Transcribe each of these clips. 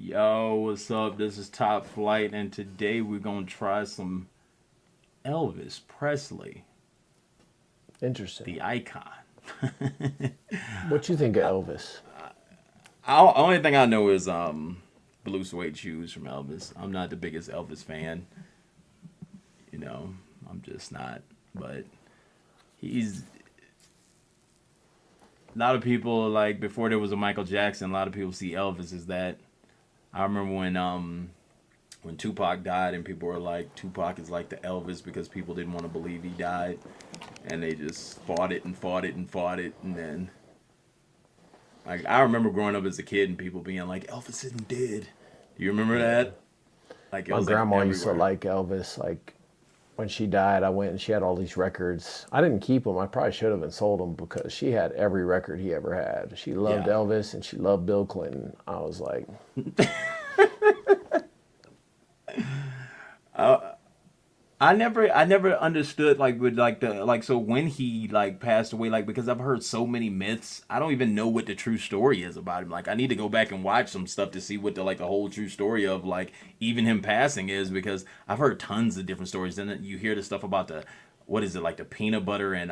Yo, what's up? This is Top Flight, and today we're gonna try some Elvis Presley, Interesting. the icon. What you think of Elvis? Only thing I know is blue suede shoes from Elvis. I'm not the biggest Elvis fan, you know. I'm just not. But he's a lot of people like before there was a Michael Jackson. A lot of people see Elvis as that. I remember when Tupac died and people were like, Tupac is like the Elvis because people didn't want to believe he died, and they just fought it and fought it and fought it, and then like I remember growing up as a kid and people being like, Elvis isn't dead. Do you remember that? Like it My was grandma like used to like Elvis. Like when she died, I went and she had all these records. I didn't keep them. I probably should have and sold them because she had every record he ever had. She loved Elvis and she loved Bill Clinton. I was like, I never understood like with like the like so when he like passed away, like because I've heard so many myths, I don't even know what the true story is about him. Like I need to go back and watch some stuff to see what the whole true story of like even him passing is, because I've heard tons of different stories. Then you hear the stuff about the what is it, like the peanut butter and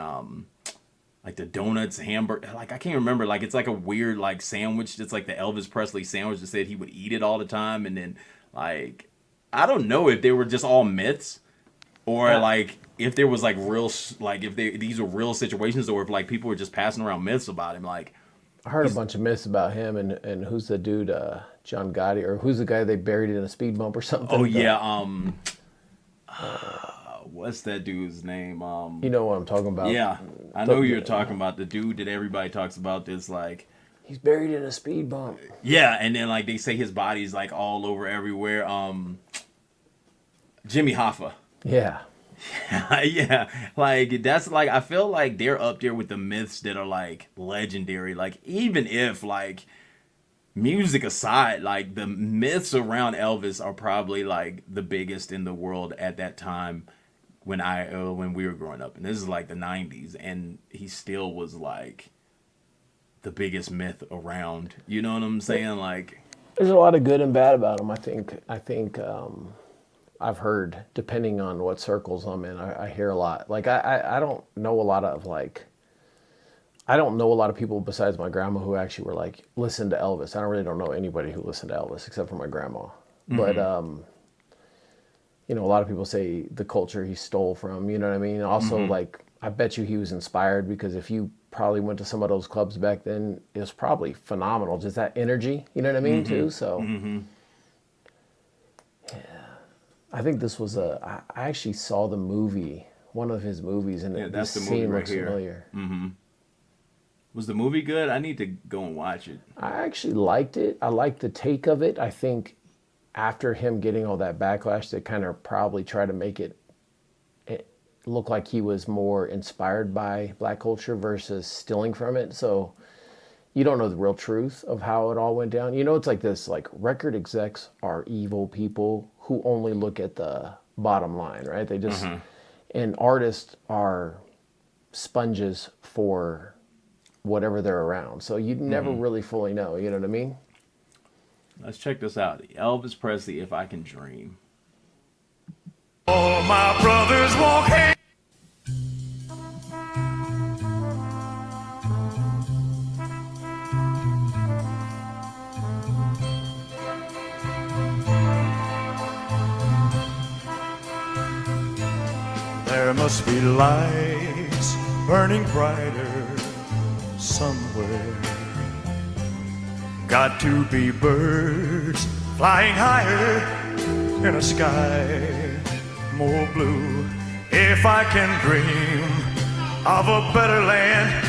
like the donuts, hamburger, like I can't remember, like it's like a weird like sandwich. It's like the Elvis Presley sandwich that said he would eat it all the time, and then like I don't know if they were just all myths or like if there was like real like if these were real situations, or if like people were just passing around myths about him. Like I heard a bunch of myths about him and who's the dude, John Gotti, or who's the guy they buried in a speed bump or something? Oh yeah, what's that dude's name? You know what I'm talking about? Yeah, I know you're talking about the dude that everybody talks about. This like he's buried in a speed bump. Yeah, and then like they say his body's like all over everywhere. Jimmy Hoffa. Yeah. Yeah, like that's like I feel like they're up there with the myths that are like legendary. Like even if like music aside, like the myths around Elvis are probably like the biggest in the world at that time when we were growing up, and this is like the '90s, and he still was like the biggest myth around. You know what I'm saying? Like there's a lot of good and bad about him. I think I've heard, depending on what circles I'm in, I hear a lot. Like I don't know a lot of I don't know a lot of people besides my grandma who actually were like, listen to Elvis. I don't know anybody who listened to Elvis except for my grandma. Mm-hmm. But you know, a lot of people say the culture he stole from, you know what I mean? Also, like, I bet you he was inspired, because if you probably went to some of those clubs back then, it was probably phenomenal. Just that energy, you know what I mean, too? So I think this was I actually saw the movie, one of his movies, and that's the this movie scene right looks here. familiar. Was the movie good? I need to go and watch it. I actually liked it. I liked the take of it. I think after him getting all that backlash, they kind of probably try to make it look like he was more inspired by black culture versus stealing from it. So you don't know the real truth of how it all went down. You know, it's like this, like record execs are evil people who only look at the bottom line, right? They just, and artists are sponges for whatever they're around. So you'd never really fully know, you know what I mean? Let's check this out. Elvis Presley, If I Can Dream. All my brothers walk hand. There must be lights burning brighter somewhere. Got to be birds flying higher in a sky more blue. If I can dream of a better land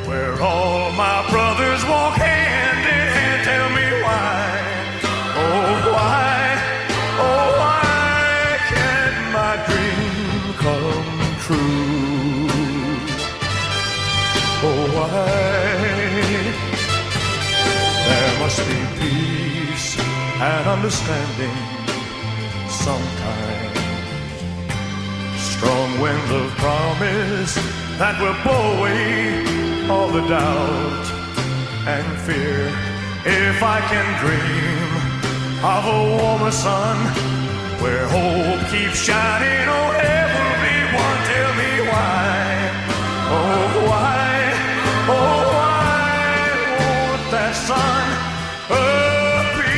where all my brothers walk hand in hand, tell me why, oh why can't my dream come true? Oh why? There must be peace and understanding sometimes. Strong winds of promise that will blow away all the doubt and fear. If I can dream of a warmer sun, where hope keeps shining. Oh, everyone, tell me why. Oh, why? Oh, why won't that sun appear?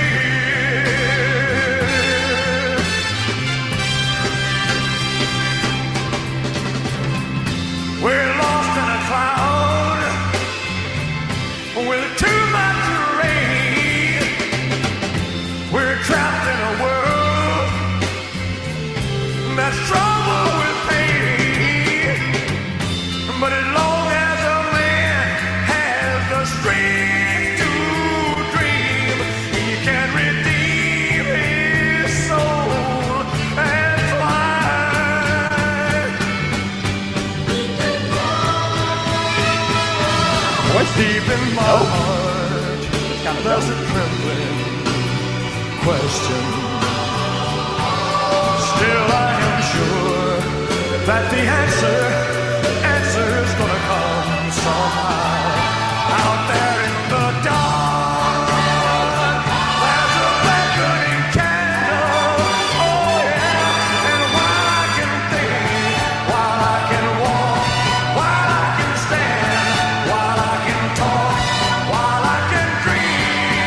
We're lost in a cloud with too much rain. We're trapped in a world that's troubled with pain. But as long as a man has the strength to dream, he can redeem his soul and fly. What's deep in my heart? There's a trembling question. Still, I am sure that the answer's gonna come somehow. Out there in the dark, there's a beckoning candle. Oh yeah, and while I can think, while I can walk, while I can stand, while I can talk, while I can dream,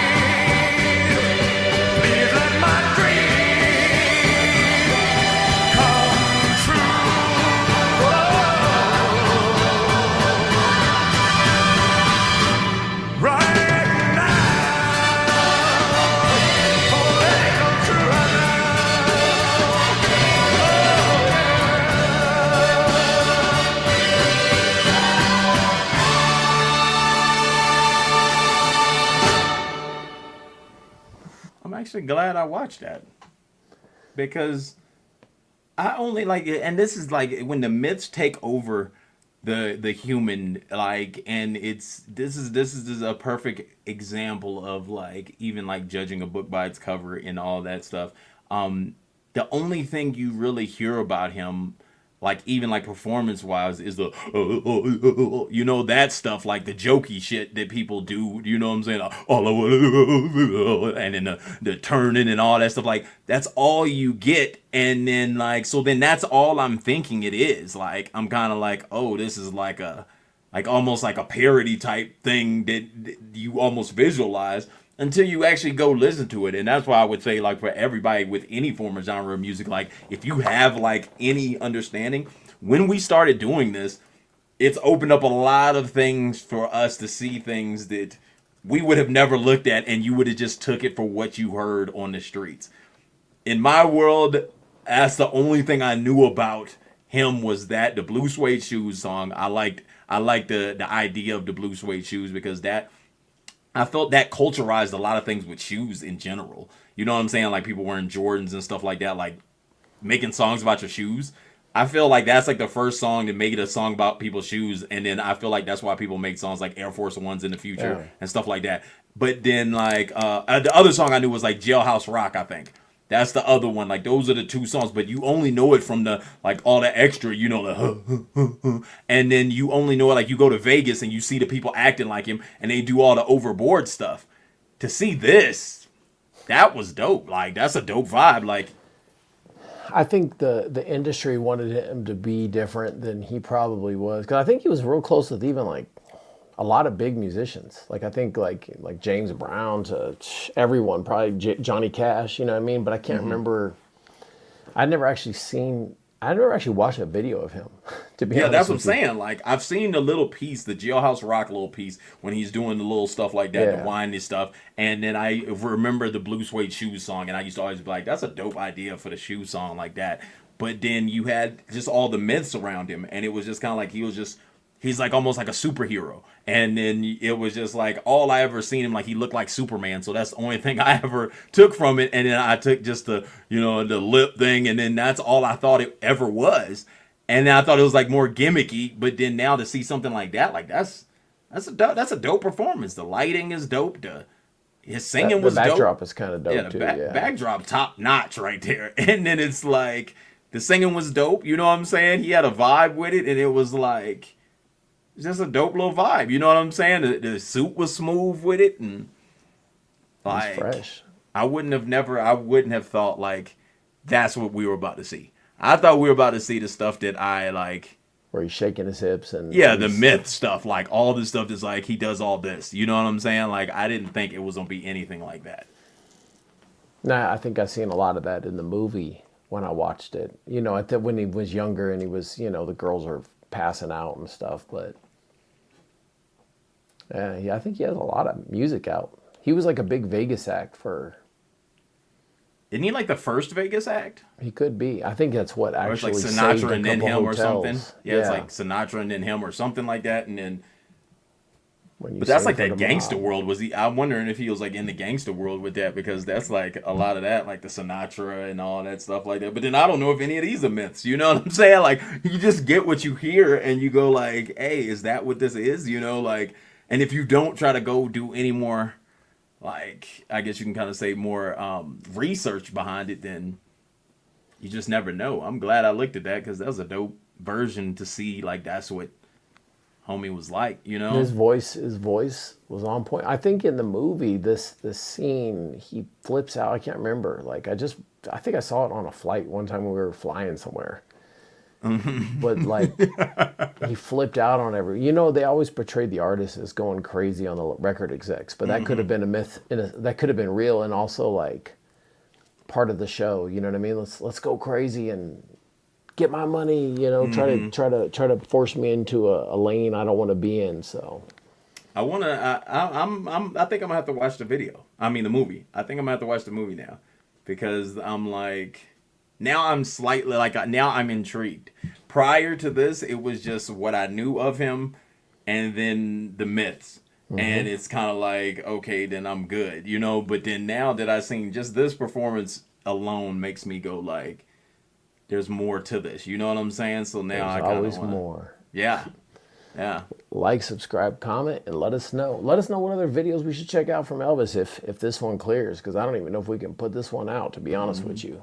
please let my dream come true. Right now, oh, let it come true right I'm actually glad I watched that because I only like it, and this is like when the myths take over the human, like, and this is a perfect example of like even like judging a book by its cover and all that stuff. The only thing you really hear about him, like even like performance wise, is the you know, that stuff, like the jokey shit that people do. You know what I'm saying? And then the turning and all that stuff. Like that's all you get, and then like so then that's all I'm thinking it is. Like I'm kind of like, oh, this is like a like almost like a parody type thing that you almost visualize until you actually go listen to it. And that's why I would say, like, for everybody with any form of genre of music, like if you have like any understanding, when we started doing this, it's opened up a lot of things for us to see things that we would have never looked at, and you would have just took it for what you heard on the streets. In my world, that's the only thing I knew about him, was that the Blue Suede Shoes song. I liked the idea of the Blue Suede Shoes because that I felt that culturized a lot of things with shoes in general. You know what I'm saying? Like people wearing Jordans and stuff like that, like making songs about your shoes. I feel like that's like the first song to make it a song about people's shoes, and then I feel like that's why people make songs like Air Force Ones in the future and stuff like that. But then like the other song I knew was like Jailhouse Rock, I think. That's the other one. Like those are the two songs, but you only know it from the like all the extra, you know, the and then you only know it like you go to Vegas and you see the people acting like him and they do all the overboard stuff. To see this, that was dope. Like that's a dope vibe. Like I think the industry wanted him to be different than he probably was, because I think he was real close with even like a lot of big musicians. Like I think like James Brown to everyone, probably Johnny Cash. You know what I mean? But I can't remember. I never actually watched a video of him. To be honest, that's what I'm saying. Like I've seen the little piece, the Jailhouse Rock little piece, when he's doing the little stuff like that, the whiny stuff. And then I remember the Blue Suede Shoes song, and I used to always be like, "That's a dope idea for the shoe song like that." But then you had just all the myths around him, and it was just kind of like he's like almost like a superhero. And then it was just like all I ever seen him, like he looked like Superman. So that's the only thing I ever took from it. And then I took just the, you know, the lip thing. And then that's all I thought it ever was. And then I thought it was like more gimmicky. But then now to see something like that, like that's a dope performance. The lighting is dope. His singing was dope. The backdrop is kind of dope yeah, too. Backdrop top notch right there. And then it's like the singing was dope. You know what I'm saying? He had a vibe with it. And it was like, just a dope little vibe, you know what I'm saying? The suit was smooth with it, and like fresh. I wouldn't have thought like that's what we were about to see. I thought we were about to see the stuff that I like. Where he's shaking his hips and Yeah, the myth stuff, like all the stuff that's like he does all this. You know what I'm saying? Like I didn't think it was gonna be anything like that. Nah, I think I seen a lot of that in the movie when I watched it. You know, when he was younger and he was, you know, the girls are passing out and stuff. But yeah, I think he has a lot of music out. He was like a big Vegas act for. Isn't he like the first Vegas act? He could be. I think that's what Or it's actually like saved Sinatra a and then couple him or something. hotels. Yeah, it's like Sinatra and then him or something like that. And then, When you but that's sing like for that the gangster mob. world. Was he? I'm wondering if he was like in the gangster world with that because that's like a lot of that, like the Sinatra and all that stuff like that. But then I don't know if any of these are myths. You know what I'm saying? Like you just get what you hear and you go like, hey, is that what this is? You know, like, and if you don't try to go do any more, like I guess you can kind of say more research behind it, then you just never know. I'm glad I looked at that because that was a dope version to see. Like that's what homie was like, you know. His voice was on point. I think in the movie, this scene, he flips out. I can't remember. Like I think I saw it on a flight one time when we were flying somewhere. But like he flipped out on you know, they always portrayed the artist as going crazy on the record execs, but that could have been a myth. That could have been real and also like part of the show. You know what I mean? Let's go crazy and get my money. You know, try to force me into a lane I don't want to be in. So I wanna. I think I'm gonna have to watch the video. I mean the movie. I think I'm gonna have to watch the movie now because I'm like. Now I'm slightly like now I'm intrigued. Prior to this, it was just what I knew of him, and then the myths, and it's kind of like okay, then I'm good, you know. But then now that I've seen just this performance alone makes me go like, there's more to this. You know what I'm saying? So now there's I kind of always wanna, more. Yeah, yeah. Like, subscribe, comment, and let us know. Let us know what other videos we should check out from Elvis if this one clears, because I don't even know if we can put this one out, to be honest with you.